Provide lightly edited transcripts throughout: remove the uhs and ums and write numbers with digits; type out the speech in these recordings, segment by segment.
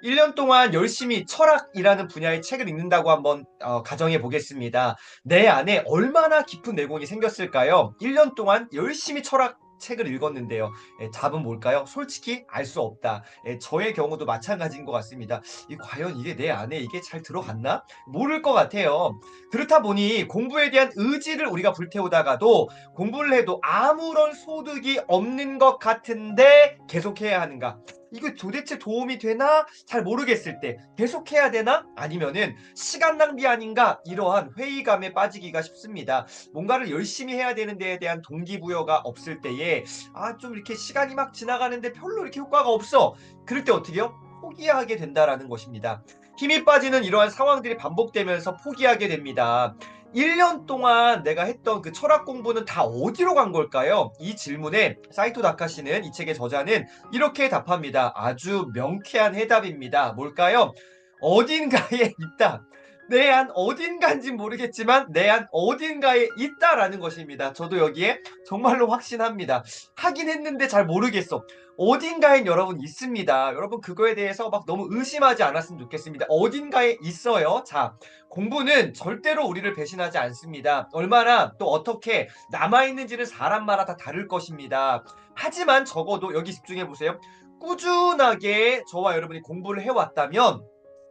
1년 동안 열심히 철학이라는 분야의 책을 읽는다고 한번 가정해 보겠습니다. 내 안에 얼마나 깊은 내공이 생겼을까요? 1년 동안 열심히 철학 책을 읽었는데요. 답은 뭘까요? 솔직히 알 수 없다. 저의 경우도 마찬가지인 것 같습니다. 과연 이게 내 안에 이게 잘 들어갔나? 모를 것 같아요. 그렇다 보니 공부에 대한 의지를 우리가 불태우다가도 공부를 해도 아무런 소득이 없는 것 같은데 계속해야 하는가? 이거 도대체 도움이 되나? 잘 모르겠을 때 계속해야 되나? 아니면은 시간 낭비 아닌가? 이러한 회의감에 빠지기가 쉽습니다. 뭔가를 열심히 해야 되는 데에 대한 동기부여가 없을 때에 좀 이렇게 시간이 막 지나가는데 별로 이렇게 효과가 없어. 그럴 때 어떻게요? 포기하게 된다라는 것입니다. 힘이 빠지는 이러한 상황들이 반복되면서 포기하게 됩니다. 1년 동안 내가 했던 그 철학 공부는 다 어디로 간 걸까요? 이 질문에 사이토 다카시는 이 책의 저자는 이렇게 답합니다. 아주 명쾌한 해답입니다. 뭘까요? 어딘가에 있다. 내 안 어딘가인진 모르겠지만 내 안 어딘가에 있다라는 것입니다. 저도 여기에 정말로 확신합니다. 하긴 했는데 잘 모르겠어. 어딘가엔 여러분 있습니다. 여러분 그거에 대해서 막 너무 의심하지 않았으면 좋겠습니다. 어딘가에 있어요. 자, 공부는 절대로 우리를 배신하지 않습니다. 얼마나 또 어떻게 남아있는지는 사람마다 다 다를 것입니다. 하지만 적어도 여기 집중해 보세요. 꾸준하게 저와 여러분이 공부를 해왔다면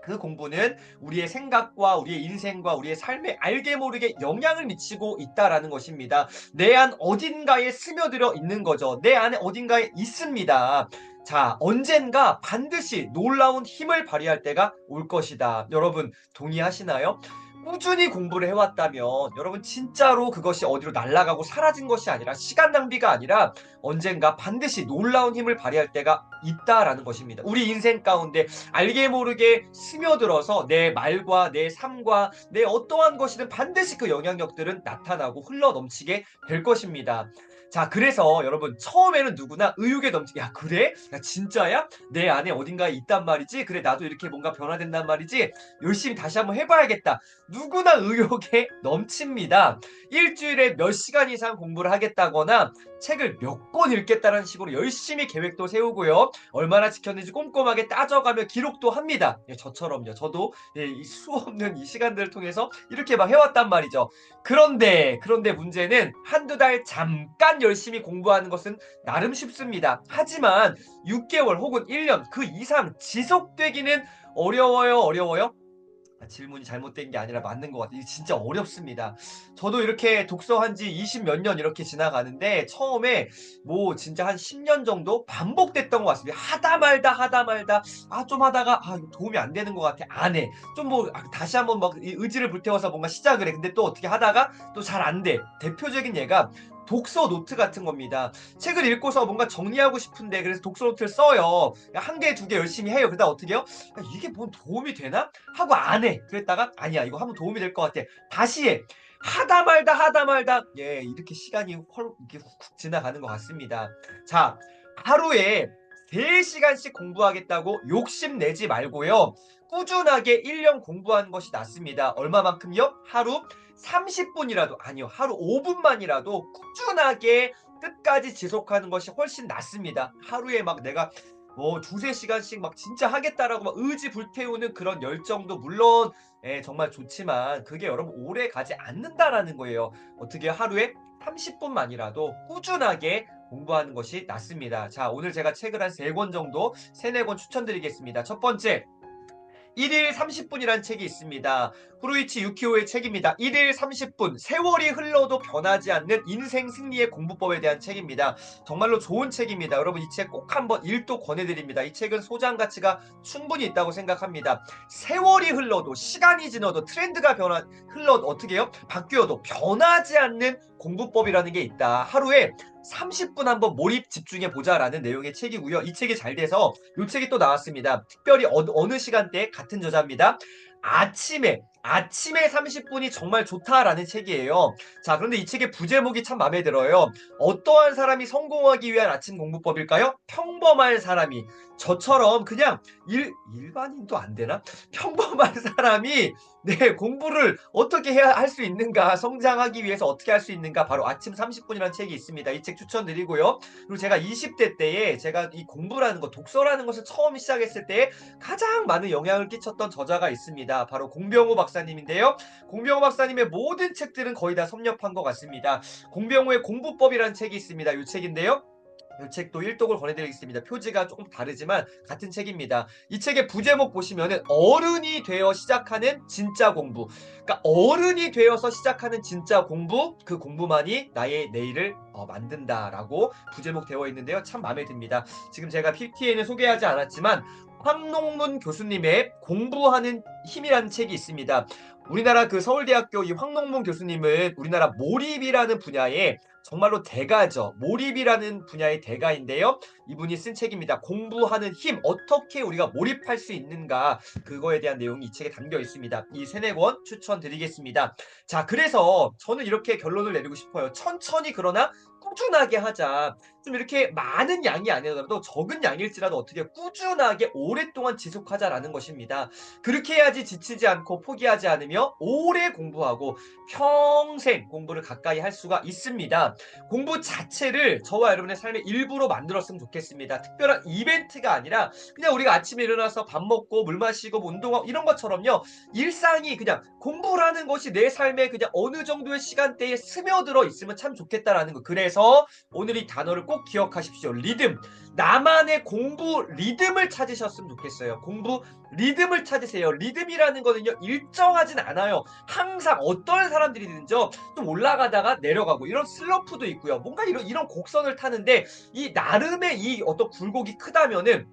그 공부는 우리의 생각과 우리의 인생과 우리의 삶에 알게 모르게 영향을 미치고 있다라는 것입니다. 내 안 어딘가에 스며들어 있는 거죠. 내 안에 어딘가에 있습니다. 자, 언젠가 반드시 놀라운 힘을 발휘할 때가 올 것이다. 여러분, 동의하시나요? 꾸준히 공부를 해왔다면 여러분 진짜로 그것이 어디로 날아가고 사라진 것이 아니라 시간 낭비가 아니라 언젠가 반드시 놀라운 힘을 발휘할 때가 있다라는 것입니다. 우리 인생 가운데 알게 모르게 스며들어서 내 말과 내 삶과 내 어떠한 것이든 반드시 그 영향력들은 나타나고 흘러넘치게 될 것입니다. 자, 그래서 여러분 처음에는 누구나 의욕에 야, 그래? 야, 진짜야? 내 안에 어딘가에 있단 말이지? 그래, 나도 이렇게 뭔가 변화된단 말이지? 열심히 다시 한번 해봐야겠다. 누구나 의욕에 넘칩니다. 일주일에 몇 시간 이상 공부를 하겠다거나 책을 몇 권 읽겠다는 식으로 열심히 계획도 세우고요. 얼마나 지켰는지 꼼꼼하게 따져가며 기록도 합니다. 예, 저처럼요. 저도 이 수없는 이 시간들을 통해서 이렇게 막 해왔단 말이죠. 그런데 문제는 한두 달 잠깐 열심히 공부하는 것은 나름 쉽습니다. 하지만 6개월 혹은 1년 그 이상 지속되기는 어려워요. 질문이 잘못된 게 아니라 맞는 것 같아요. 이게 진짜 어렵습니다. 저도 이렇게 독서한 지 20 몇 년 이렇게 지나가는데 처음에 뭐 진짜 한 10년 정도 반복됐던 것 같습니다. 하다 말다 좀 하다가 이거 도움이 안 되는 것 같아. 안 해. 좀 뭐 다시 한번 막 의지를 불태워서 뭔가 시작을 해. 근데 또 어떻게 하다가 또 잘 안 돼. 대표적인 예가 독서 노트 같은 겁니다. 책을 읽고서 뭔가 정리하고 싶은데 그래서 독서 노트를 써요. 한 개, 두 개 열심히 해요. 그러다 어떻게 해요? 이게 뭔 도움이 되나? 하고 안 해. 그랬다가 아니야. 이거 하면 도움이 될 것 같아. 다시 해. 하다 말다. 예, 이렇게 시간이 이렇게 훅훅 지나가는 것 같습니다. 자, 하루에 3시간씩 공부하겠다고 욕심내지 말고요. 꾸준하게 1년 공부하는 것이 낫습니다. 얼마만큼요? 하루 30분이라도, 아니요, 하루 5분만이라도 꾸준하게 끝까지 지속하는 것이 훨씬 낫습니다. 하루에 막 내가 뭐 두세 시간씩 막 진짜 하겠다라고 막 의지 불태우는 그런 열정도 물론 정말 좋지만 그게 여러분 오래 가지 않는다라는 거예요. 어떻게 하루에 30분만이라도 꾸준하게 공부하는 것이 낫습니다. 자, 오늘 제가 책을 한 3권 정도, 3-4권 추천드리겠습니다. 첫 번째, 1일 30분이라는 책이 있습니다. 후루이치 유키오의 책입니다. 1일 30분, 세월이 흘러도 변하지 않는 인생 승리의 공부법에 대한 책입니다. 정말로 좋은 책입니다. 여러분 이 책 꼭 한번 읽도 권해드립니다. 이 책은 소장 가치가 충분히 있다고 생각합니다. 세월이 흘러도 시간이 지나도 트렌드가 흘러도 어떻게 해요? 바뀌어도 변하지 않는 공부법이라는 게 있다. 하루에 30분 한번 몰입 집중해 보자라는 내용의 책이고요. 이 책이 잘 돼서 이 책이 또 나왔습니다. 특별히 어느 시간대에 같은 저자입니다. 아침에 아침에 30분이 정말 좋다라는 책이에요. 자, 그런데 이 책의 부제목이 참 마음에 들어요. 어떠한 사람이 성공하기 위한 아침 공부법일까요? 평범한 사람이 저처럼 그냥 일반인도 안 되나? 평범한 사람이 네, 공부를 어떻게 해야 할 수 있는가? 성장하기 위해서 어떻게 할 수 있는가? 바로 아침 30분이라는 책이 있습니다. 이 책 추천드리고요. 그리고 제가 20대 때에 제가 이 공부라는 것, 독서라는 것을 처음 시작했을 때 가장 많은 영향을 끼쳤던 저자가 있습니다. 바로 공병호 박사님인데요. 공병호 박사님의 모든 책들은 거의 다 섭렵한 것 같습니다. 공병호의 공부법이라는 책이 있습니다. 이 책인데요. 이 책도 일독을 권해드리겠습니다. 표지가 조금 다르지만 같은 책입니다. 이 책의 부제목 보시면은 어른이 되어 시작하는 진짜 공부. 그러니까 어른이 되어서 시작하는 진짜 공부, 그 공부만이 나의 내일을 만든다라고 부제목 되어 있는데요. 참 마음에 듭니다. 지금 제가 PT에는 소개하지 않았지만 황농문 교수님의 공부하는 힘이라는 책이 있습니다. 우리나라 그 서울대학교 이 황농문 교수님은 우리나라 몰입이라는 분야에 정말로 대가죠. 몰입이라는 분야의 대가인데요. 이분이 쓴 책입니다. 공부하는 힘, 어떻게 우리가 몰입할 수 있는가, 그거에 대한 내용이 이 책에 담겨 있습니다. 이 세네 권 추천드리겠습니다. 자, 그래서 저는 이렇게 결론을 내리고 싶어요. 천천히 그러나 꾸준하게 하자. 좀 이렇게 많은 양이 아니더라도 적은 양일지라도 어떻게 꾸준하게 오랫동안 지속하자라는 것입니다. 그렇게 해야지 지치지 않고 포기하지 않으며 오래 공부하고 평생 공부를 가까이 할 수가 있습니다. 공부 자체를 저와 여러분의 삶의 일부로 만들었으면 좋겠습니다. 특별한 이벤트가 아니라 그냥 우리가 아침에 일어나서 밥 먹고 물 마시고 뭐 운동하고 이런 것처럼요. 일상이 그냥 공부라는 것이 내 삶에 그냥 어느 정도의 시간대에 스며들어 있으면 참 좋겠다라는 거. 그래서 오늘 이 단어를 꼭 기억하십시오. 리듬. 나만의 공부 리듬을 찾으셨으면 좋겠어요. 공부 리듬을 찾으세요. 리듬이라는 거는요, 일정하진 않아요. 항상 어떤 사람들이든지요, 좀 올라가다가 내려가고, 이런 슬럼프도 있고요. 뭔가 이런 곡선을 타는데, 이 나름의 이 어떤 굴곡이 크다면은,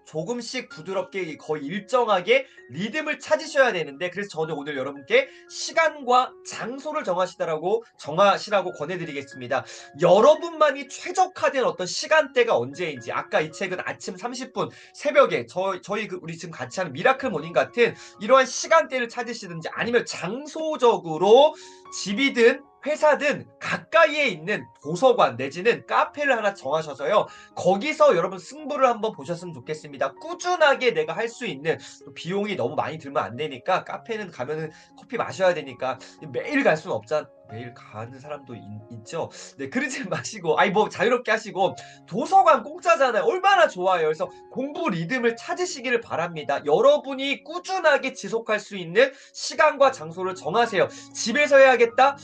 조금씩 부드럽게 거의 일정하게 리듬을 찾으셔야 되는데, 그래서 저는 오늘 여러분께 시간과 장소를 정하시라고 권해드리겠습니다. 여러분만이 최적화된 어떤 시간대가 언제인지, 아까 이 책은 아침 30분 새벽에 저희 우리 지금 같이 하는 미라클 모닝 같은 이러한 시간대를 찾으시든지, 아니면 장소적으로 집이든 회사든 가까이에 있는 도서관 내지는 카페를 하나 정하셔서요. 거기서 여러분 승부를 한번 보셨으면 좋겠습니다. 꾸준하게 내가 할 수 있는, 비용이 너무 많이 들면 안 되니까, 카페는 가면은 커피 마셔야 되니까 매일 갈 수는 없잖아. 매일 가는 사람도 있죠. 네, 그러지 마시고, 아니 뭐 자유롭게 하시고, 도서관 공짜잖아요. 얼마나 좋아요. 그래서 공부 리듬을 찾으시기를 바랍니다. 여러분이 꾸준하게 지속할 수 있는 시간과 장소를 정하세요. 집에서 해야겠다?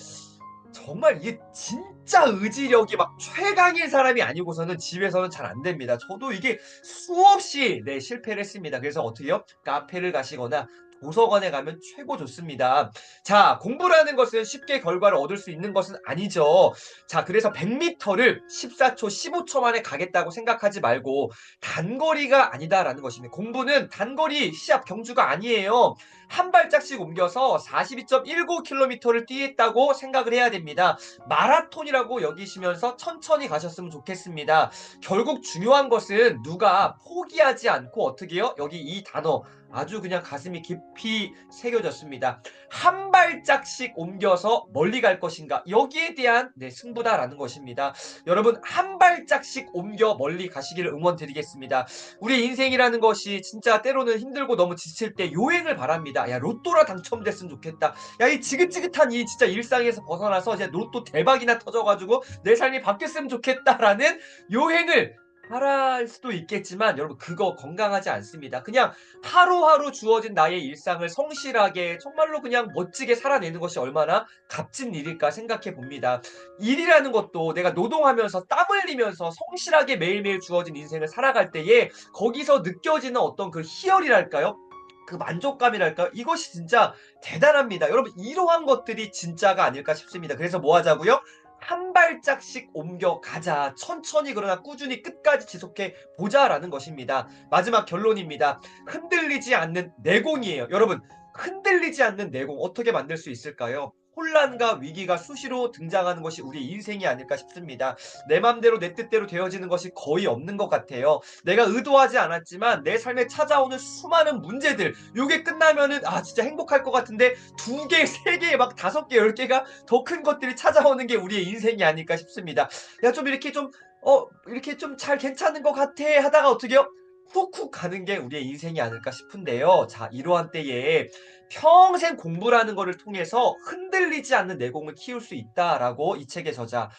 정말 이게 진짜 의지력이 막 최강인 사람이 아니고서는 집에서는 잘 안 됩니다. 저도 이게 수없이 네, 실패를 했습니다. 그래서 어떻게요? 카페를 가시거나 도서관에 가면 최고 좋습니다. 자, 공부라는 것은 쉽게 결과를 얻을 수 있는 것은 아니죠. 자, 그래서 100m를 14초, 15초 만에 가겠다고 생각하지 말고 단거리가 아니다라는 것입니다. 공부는 단거리 시합 경주가 아니에요. 한 발짝씩 옮겨서 42.19km를 뛰겠다고 생각을 해야 됩니다. 마라톤이라고 여기시면서 천천히 가셨으면 좋겠습니다. 결국 중요한 것은 누가 포기하지 않고 어떻게 해요? 여기 이 단어 아주 그냥 가슴이 깊이 새겨졌습니다. 한 발짝씩 옮겨서 멀리 갈 것인가? 여기에 대한 네, 승부다라는 것입니다. 여러분 한 발짝씩 옮겨 멀리 가시기를 응원드리겠습니다. 우리 인생이라는 것이 진짜 때로는 힘들고 너무 지칠 때 요행을 바랍니다. 야, 로또라 당첨됐으면 좋겠다. 야, 이 지긋지긋한 이 진짜 일상에서 벗어나서 이제 로또 대박이나 터져가지고 내 삶이 바뀌었으면 좋겠다라는 요행을 바랄 수도 있겠지만, 여러분 그거 건강하지 않습니다. 그냥 하루하루 주어진 나의 일상을 성실하게 정말로 그냥 멋지게 살아내는 것이 얼마나 값진 일일까 생각해 봅니다. 일이라는 것도 내가 노동하면서 땀 흘리면서 성실하게 매일매일 주어진 인생을 살아갈 때에 거기서 느껴지는 어떤 그 희열이랄까요? 그 만족감이랄까요? 이것이 진짜 대단합니다. 여러분 이러한 것들이 진짜가 아닐까 싶습니다. 그래서 뭐 하자고요? 한 발짝씩 옮겨가자. 천천히 그러나 꾸준히 끝까지 지속해 보자라는 것입니다. 마지막 결론입니다. 흔들리지 않는 내공이에요. 여러분 흔들리지 않는 내공 어떻게 만들 수 있을까요? 혼란과 위기가 수시로 등장하는 것이 우리의 인생이 아닐까 싶습니다. 내 맘대로 내 뜻대로 되어지는 것이 거의 없는 것 같아요. 내가 의도하지 않았지만 내 삶에 찾아오는 수많은 문제들, 요게 끝나면은 진짜 행복할 것 같은데 두 개, 세 개, 막 다섯 개, 열 개가 더 큰 것들이 찾아오는 게 우리의 인생이 아닐까 싶습니다. 야, 좀 이렇게 좀 이렇게 좀 잘 괜찮은 것 같아 하다가 어떻게요? 훅훅 가는 게 우리의 인생이 아닐까 싶은데요. 자, 이러한 때에 평생 공부라는 거를 통해서 흔들리지 않는 내공을 키울 수 있다라고 이 책의 저자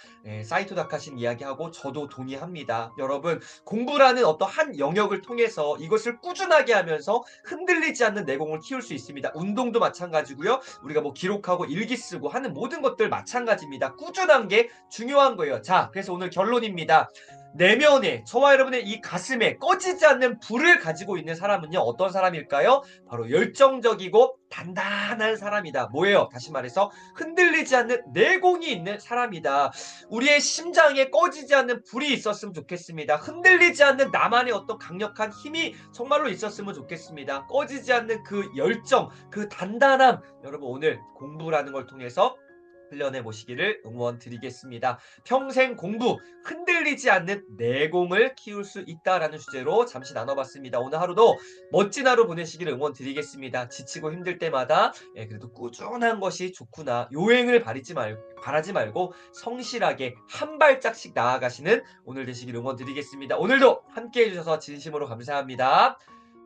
사이토 다카시는 이야기하고 저도 동의합니다. 여러분, 공부라는 어떤 한 영역을 통해서 이것을 꾸준하게 하면서 흔들리지 않는 내공을 키울 수 있습니다. 운동도 마찬가지고요. 우리가 뭐 기록하고 일기 쓰고 하는 모든 것들 마찬가지입니다. 꾸준한 게 중요한 거예요. 자, 그래서 오늘 결론입니다. 내면에, 저와 여러분의 이 가슴에 꺼지지 않는 불을 가지고 있는 사람은요, 어떤 사람일까요? 바로 열정적이고 단단한 사람이다. 뭐예요? 다시 말해서 흔들리지 않는 내공이 있는 사람이다. 우리의 심장에 꺼지지 않는 불이 있었으면 좋겠습니다. 흔들리지 않는 나만의 어떤 강력한 힘이 정말로 있었으면 좋겠습니다. 꺼지지 않는 그 열정, 그 단단함, 여러분 오늘 공부라는 걸 통해서 훈련해 보시기를 응원드리겠습니다. 평생 공부, 흔들리지 않는 내공을 키울 수 있다라는 주제로 잠시 나눠봤습니다. 오늘 하루도 멋진 하루 보내시기를 응원드리겠습니다. 지치고 힘들 때마다 그래도 꾸준한 것이 좋구나. 요행을 바라지 말고 성실하게 한 발짝씩 나아가시는 오늘 되시기를 응원드리겠습니다. 오늘도 함께해 주셔서 진심으로 감사합니다.